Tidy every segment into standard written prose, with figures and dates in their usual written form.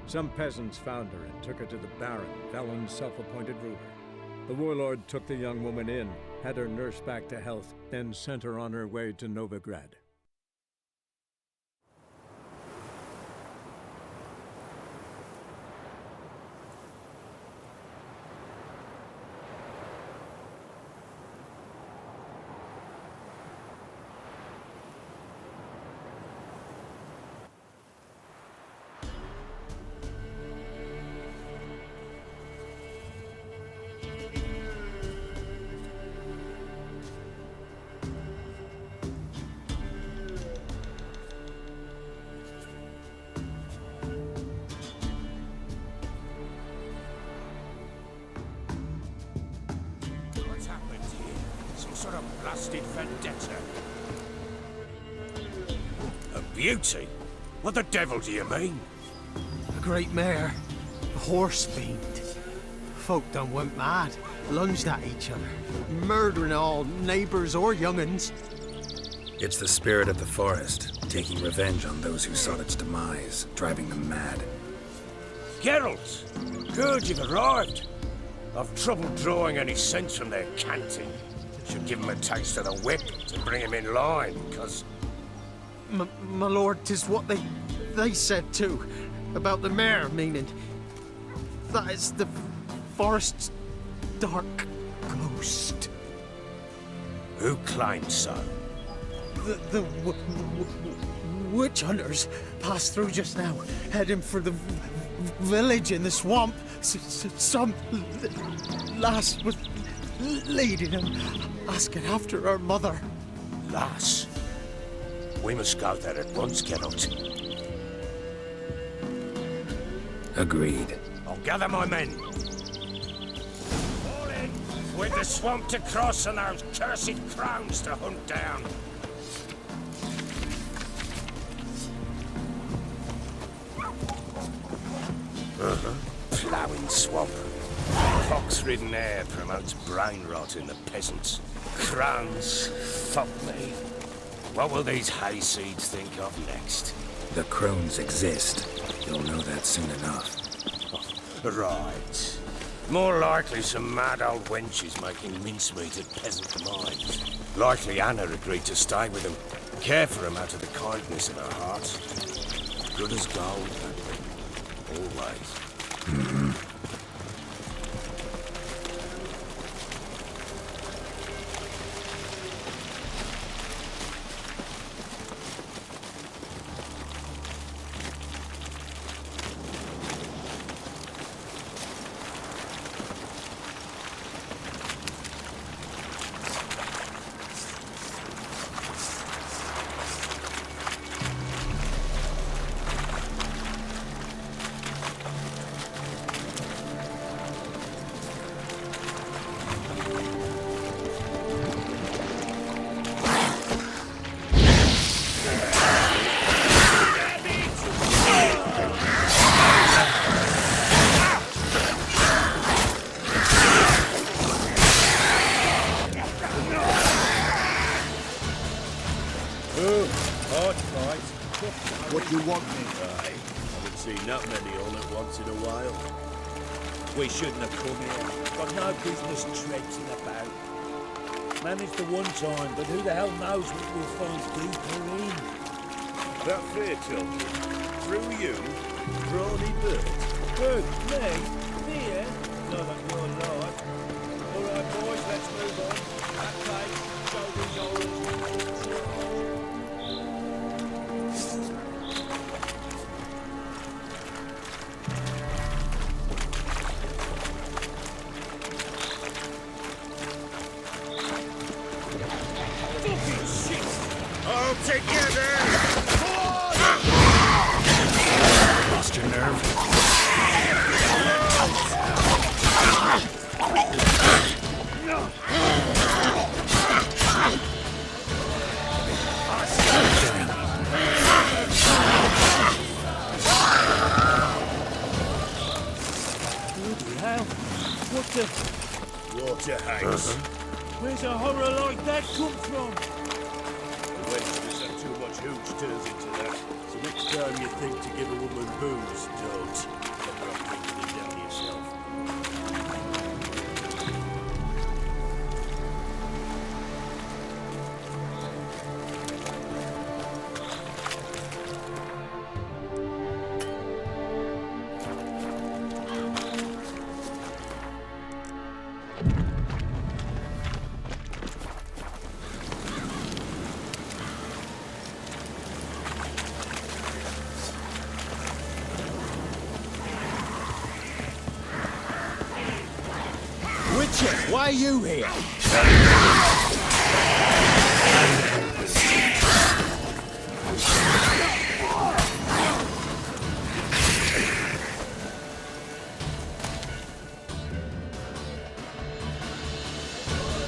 Some peasants found her and took her to the Baron, Velen's self-appointed ruler. The warlord took the young woman in, had her nursed back to health, then sent her on her way to Novigrad. Sort of blasted vendetta. A beauty? What the devil do you mean? A great mare. A horse fiend. Folk done went mad. Lunged at each other. Murdering all neighbours or young'uns. It's the spirit of the forest, taking revenge on those who sought its demise, driving them mad. Geralt! Good, you've arrived. I've trouble drawing any sense from their canting. Should give him a taste of the whip to bring him in line, cause... My lord, 'tis what they said too. About the mare, meaning. That is the forest's dark ghost. Who claims so? The witch hunters passed through just now, heading for the village in the swamp. Some lass was leading him, asking after her mother. Lass? We must go there at once, Geralt. Agreed. I'll gather my men. All in, with the swamp to cross and those cursed crowns to hunt down. Ploughing swamp. Fox-ridden air promotes brain rot in the peasants. Crowns, fuck me. What will these hayseeds think of next? The crones exist. You'll know that soon enough. Right. More likely some mad old wenches making mincemeat at peasant mines. Likely Anna agreed to stay with them, care for them out of the kindness of her heart. Good as gold, always. What do you want me? I haven't seen that many all at once in a while. We shouldn't have come here. Got no business traipsing about. Managed the one time, but who the hell knows what we'll find deeper in? That fair, children? Through you? Brawny bird? Bird? Me? Fear? No, that's your lord. All right, boys, let's move on. That way, shoulders, shoulders. All together! Lost your nerve? Bloody hell. What the... Water haze. Where's a horror like that come from? The Westerners have too much hooch turns into that. So next time you think to give a woman booze, don't. Witcher, why are you here?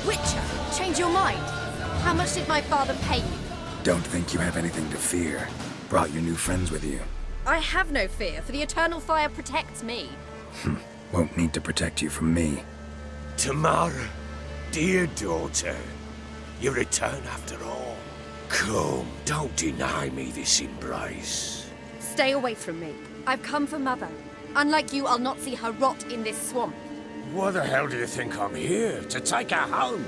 Witcher, change your mind. How much did my father pay you? Don't think you have anything to fear. Brought your new friends with you. I have no fear, for the eternal fire protects me. Won't need to protect you from me. Tamara, dear daughter, you return after all. Come, don't deny me this embrace. Stay away from me. I've come for Mother. Unlike you, I'll not see her rot in this swamp. Why the hell do you think I'm here? To take her home?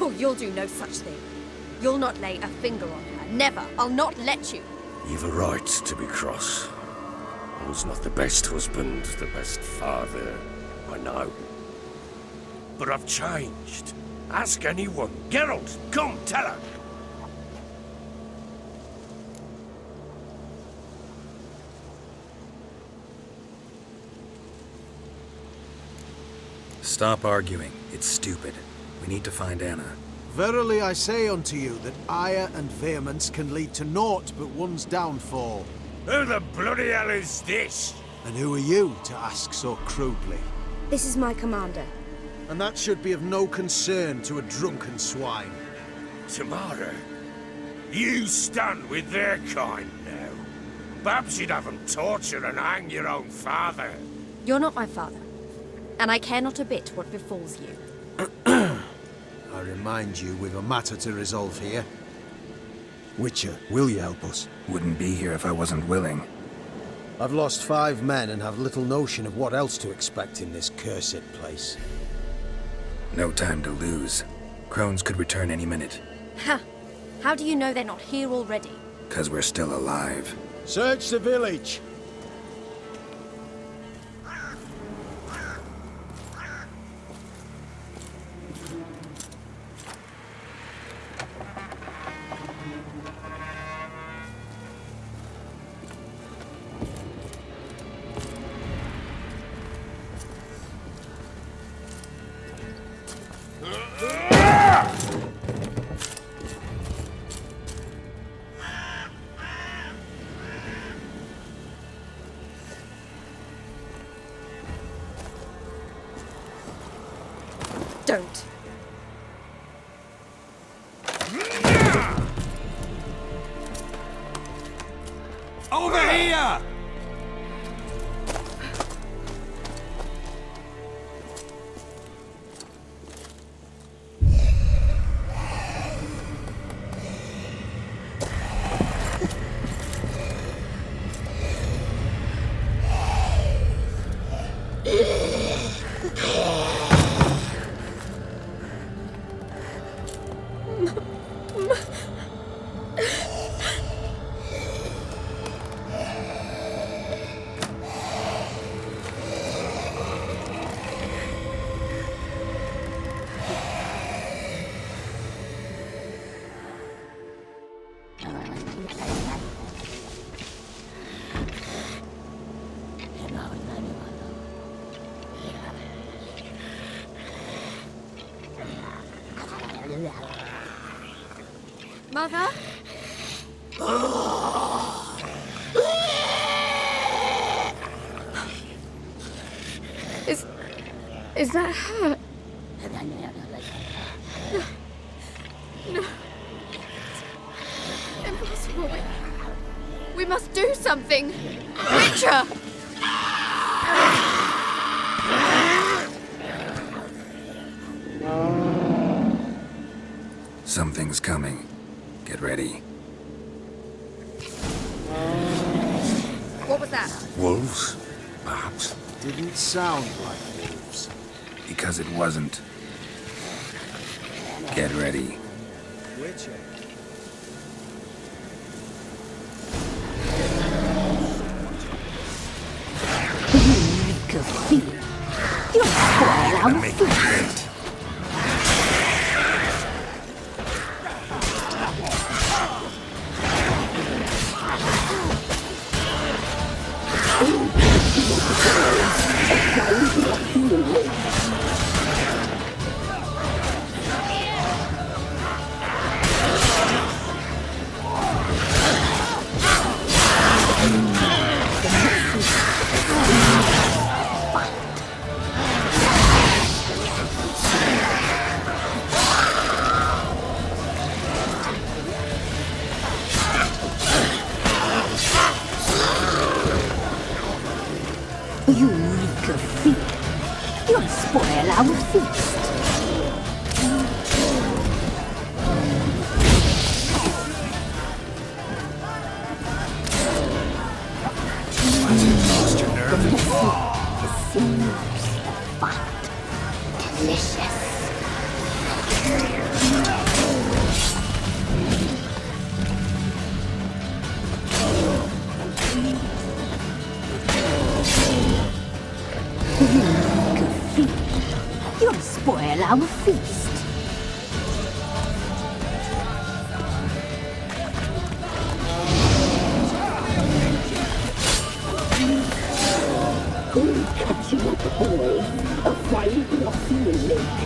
Oh, you'll do no such thing. You'll not lay a finger on her. Never. I'll not let you. You've a right to be cross. I was not the best husband, the best father, I know. But I've changed. Ask anyone. Geralt, come, tell her. Stop arguing. It's stupid. We need to find Anna. Verily I say unto you that ire and vehemence can lead to naught but one's downfall. Who the bloody hell is this? And who are you to ask so crudely? This is my commander. And that should be of no concern to a drunken swine. Tamara, you stand with their kind now. Perhaps you'd have them torture and hang your own father. You're not my father. And I care not a bit what befalls you. I remind you, we've a matter to resolve here. Witcher, will you help us? Wouldn't be here if I wasn't willing. I've lost 5 men and have little notion of what else to expect in this cursed place. No time to lose. Crones could return any minute. Ha! How do you know they're not here already? 'Cause we're still alive. Search the village! Don't. Over here! Mother? Is that her? No. Impossible. We must do something. Witcher! Something's coming. Get ready. What was that? Wolves, perhaps? Didn't sound like wolves. Because it wasn't. Get ready. Witcher. Make it great. You reek of fear. You'll spoil our feast. Lost your nerve? The seams, the fat, delicious. You reek of fear. You'll spoil our feast. We'll cut you up whole, a fine glossy lake.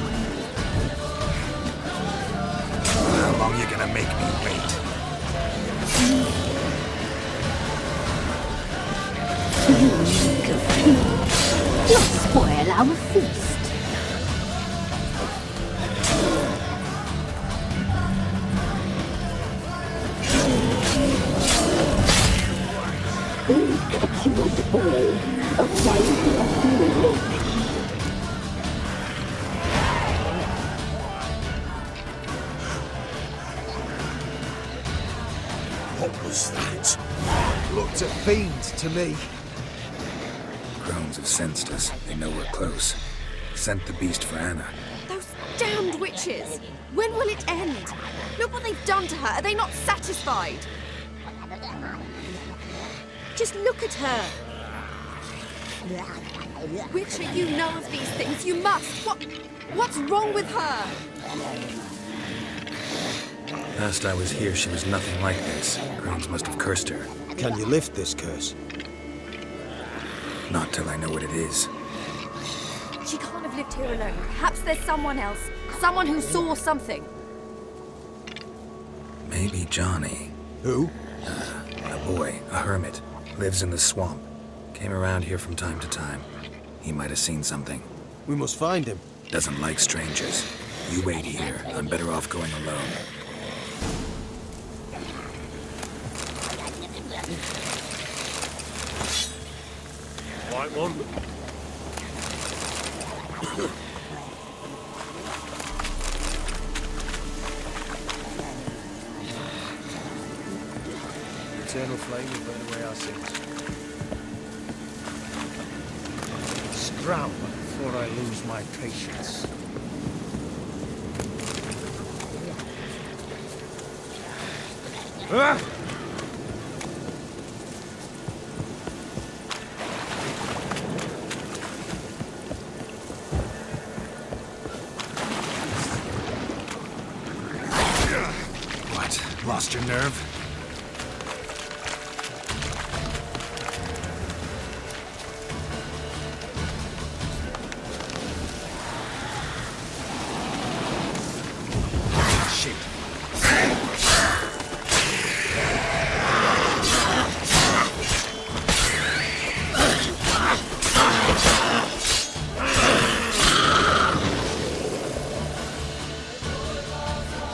How long you gonna make me wait? You reek of fear. You'll spoil our feast. We'll cut you up whole, a fine glossy lake. What was that? Looked a fiend to me. Crones have sensed us. They know we're close. Sent the beast for Anna. Those damned witches! When will it end? Look what they've done to her. Are they not satisfied? Just look at her. Witcher, you know of these things. You must. What's wrong with her? Last I was here, she was nothing like this. Crones must have cursed her. Can you lift this curse? Not till I know what it is. She can't have lived here alone. Perhaps there's someone else. Someone who saw something. Maybe Johnny. Who? A boy, a hermit. Lives in the swamp. Came around here from time to time. He might have seen something. We must find him. Doesn't like strangers. You wait here. I'm better off going alone. White one. Eternal flame will burn away our sins. Scram before I lose my patience. Ah! What? Lost your nerve?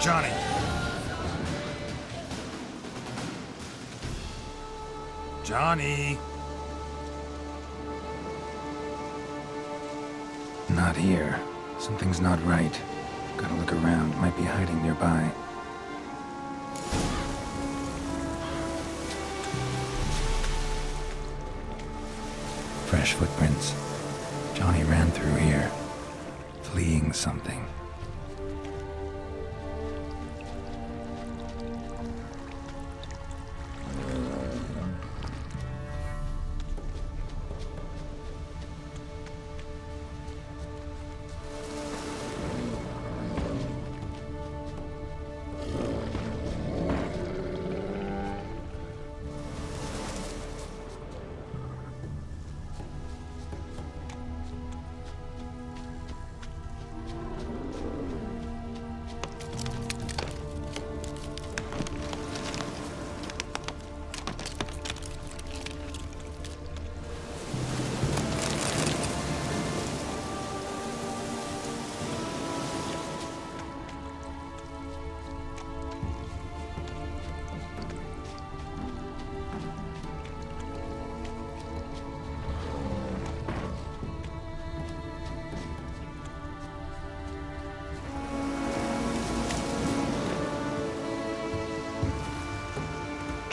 Johnny! Johnny! Not here. Something's not right. Gotta look around. Might be hiding nearby. Fresh footprints. Johnny ran through here, fleeing something.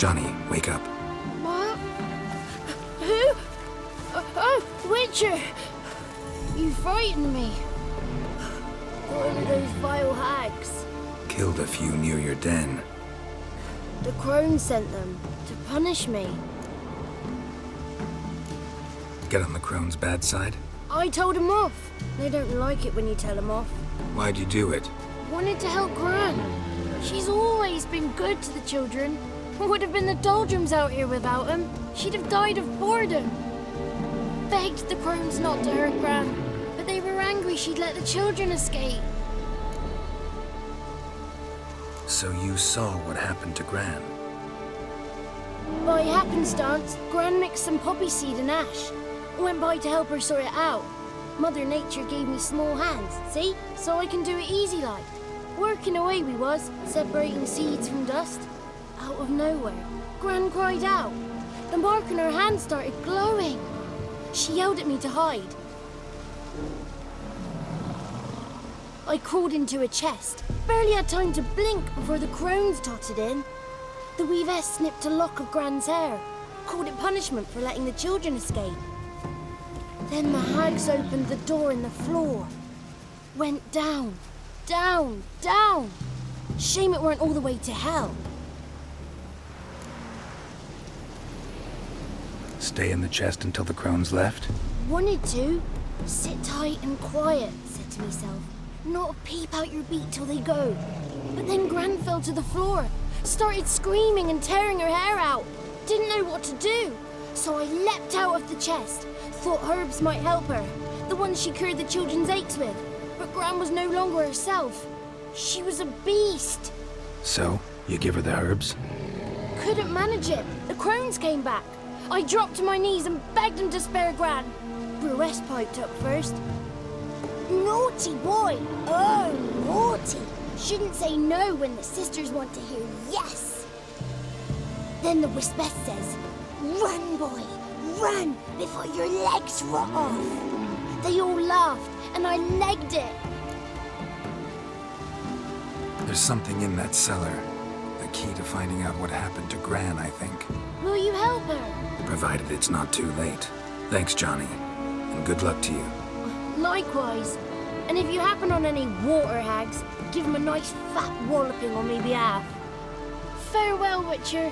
Johnny, wake up. What? Who? Oh, Witcher! You frightened me. What were those vile hags? Killed a few near your den. The crone sent them to punish me. Get on the crone's bad side? I told them off. They don't like it when you tell them off. Why'd you do it? Wanted to help Gran. She's always been good to the children. It would have been the doldrums out here without him. She'd have died of boredom. Begged the crones not to hurt Gran, but they were angry she'd let the children escape. So you saw what happened to Gran? By happenstance, Gran mixed some poppy seed and ash. Went by to help her sort it out. Mother Nature gave me small hands, see? So I can do it easy like. Working away we was, separating seeds from dust. Out of nowhere, Gran cried out. The mark on her hand started glowing. She yelled at me to hide. I crawled into a chest. Barely had time to blink before the crones totted in. The weavess snipped a lock of Gran's hair. Called it punishment for letting the children escape. Then the hags opened the door in the floor. Went down, down, down. Shame it weren't all the way to hell. Stay in the chest until the crones left? Wanted to. Sit tight and quiet, said to myself. Not a peep out your beat till they go. But then Gran fell to the floor. Started screaming and tearing her hair out. Didn't know what to do. So I leapt out of the chest. Thought herbs might help her. The ones she cured the children's aches with. But Gran was no longer herself. She was a beast. So, you give her the herbs? Couldn't manage it. The crones came back. I dropped to my knees and begged them to spare Gran. Brewess piped up first. Naughty boy! Oh, naughty! Shouldn't say no when the sisters want to hear yes. Then the Wispess says, run, boy, run before your legs rot off. They all laughed and I legged it. There's something in that cellar. The key to finding out what happened to Gran, I think. Will you help her? Provided it's not too late. Thanks, Johnny. And good luck to you. Likewise. And if you happen on any water hags, give them a nice fat walloping on me behalf. Farewell, Witcher.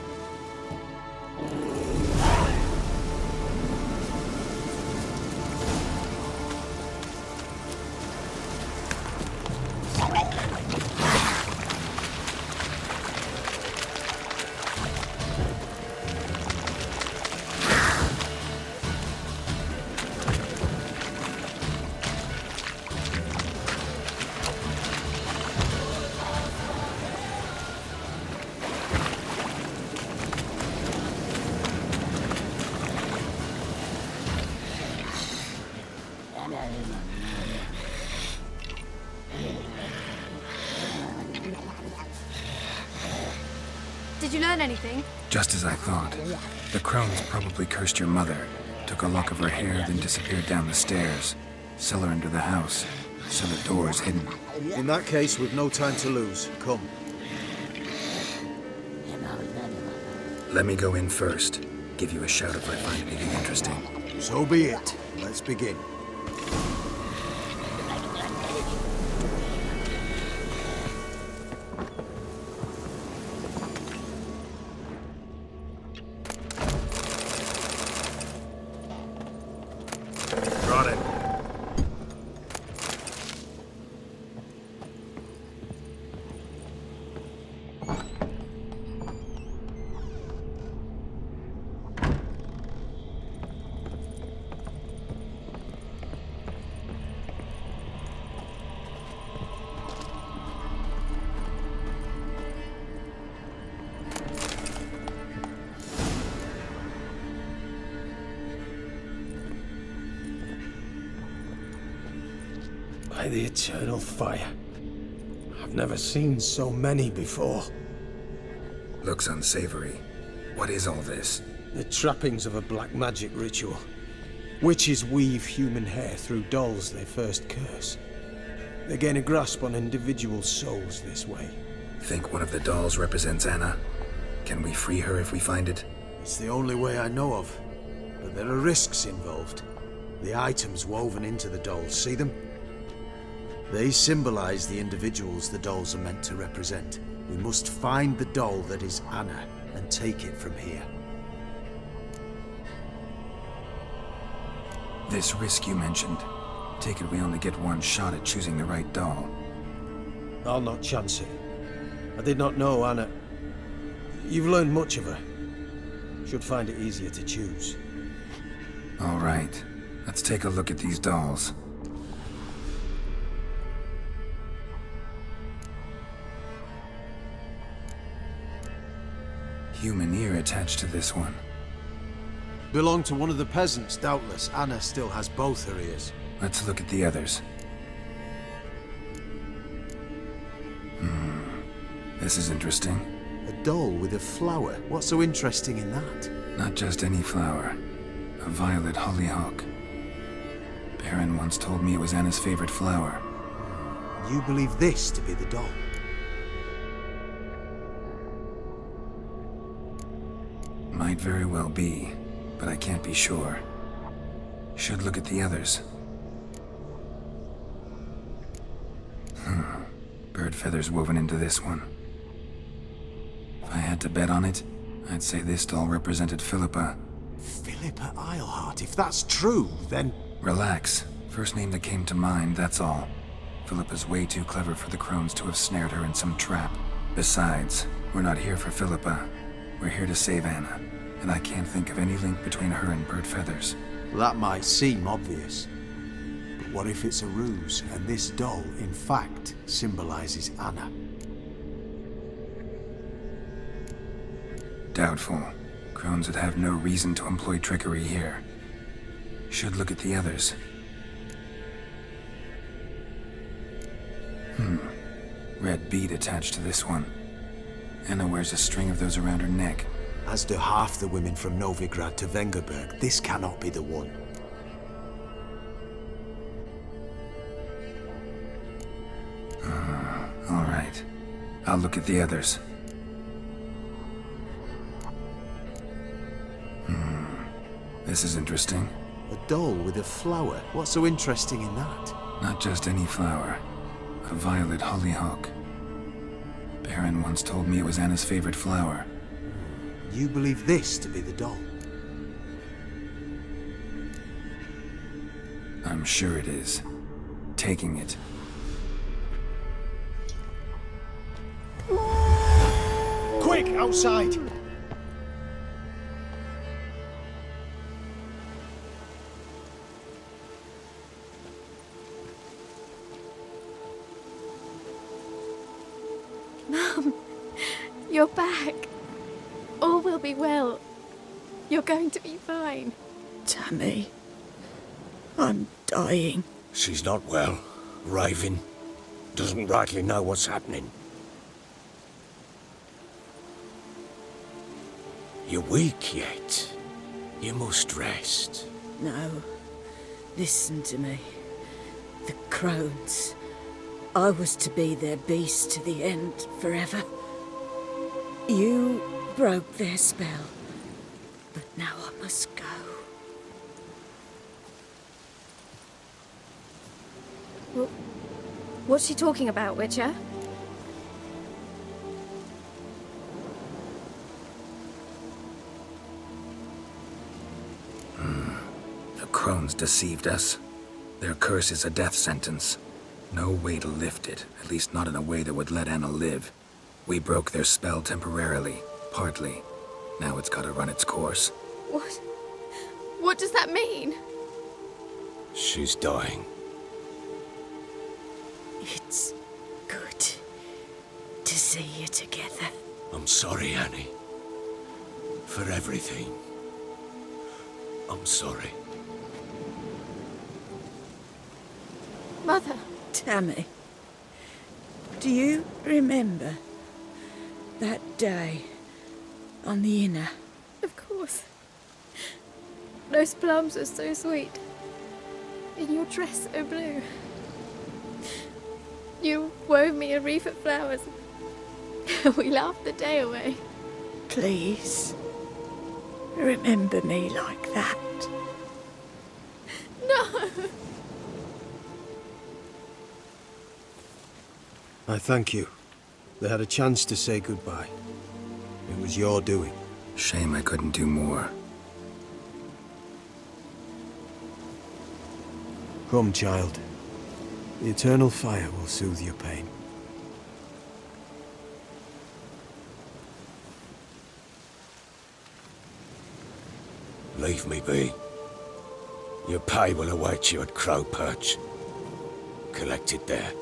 Did you learn anything? Just as I thought. The crones probably cursed your mother, took a lock of her hair, then disappeared down the stairs. Cellar under the house, so the door's hidden. In that case, we've no time to lose. Come. Let me go in first. Give you a shout if I find anything interesting. So be it. Let's begin. Brought it. By the eternal fire. I've never seen so many before. Looks unsavory. What is all this? The trappings of a black magic ritual. Witches weave human hair through dolls they first curse. They gain a grasp on individual souls this way. Think one of the dolls represents Anna? Can we free her if we find it? It's the only way I know of. But there are risks involved. The items woven into the dolls, see them? They symbolize the individuals the dolls are meant to represent. We must find the doll that is Anna and take it from here. This risk you mentioned. Take it we only get one shot at choosing the right doll. I'll not chance it. I did not know Anna. You've learned much of her. Should find it easier to choose. All right. Let's take a look at these dolls. Human ear attached to this one. Belonged to one of the peasants, doubtless. Anna still has both her ears. Let's look at the others. This is interesting. A doll with a flower. What's so interesting in that? Not just any flower. A violet hollyhock. Baron once told me it was Anna's favorite flower. You believe this to be the doll? Might very well be, but I can't be sure. Should look at the others. Bird feathers woven into this one. If I had to bet on it, I'd say this doll represented Philippa. Philippa Eilhart, if that's true, then... Relax. First name that came to mind, that's all. Philippa's way too clever for the crones to have snared her in some trap. Besides, we're not here for Philippa. We're here to save Anna, and I can't think of any link between her and bird feathers. That might seem obvious. But what if it's a ruse, and this doll, in fact, symbolizes Anna? Doubtful. Crones would have no reason to employ trickery here. Should look at the others. Red bead attached to this one. Anna wears a string of those around her neck. As do half the women from Novigrad to Vengerberg. This cannot be the one. All right. I'll look at the others. This is interesting. A doll with a flower. What's so interesting in that? Not just any flower. A violet hollyhock. Baron once told me it was Anna's favorite flower. You believe this to be the doll? I'm sure it is. Taking it. Quick, outside! Mum, you're back. All will be well. You're going to be fine. Tammy, I'm dying. She's not well. Raving. Doesn't rightly know what's happening. You're weak yet. You must rest. No, listen to me. The crones. I was to be their beast to the end, forever. You broke their spell, but now I must go. What's she talking about, Witcher? The crones deceived us. Their curse is a death sentence. No way to lift it, at least not in a way that would let Anna live. We broke their spell temporarily, partly. Now it's gotta run its course. What? What does that mean? She's dying. It's good to see you together. I'm sorry, Annie. For everything. I'm sorry. Mother. Tammy, do you remember that day on the Inner? Of course. Those plums were so sweet. And your dress so blue. You wove me a wreath of flowers. We laughed the day away. Please, remember me like that. No! I thank you. They had a chance to say goodbye. It was your doing. Shame I couldn't do more. Come, child. The eternal fire will soothe your pain. Leave me be. Your pay will await you at Crow Perch. Collect it there.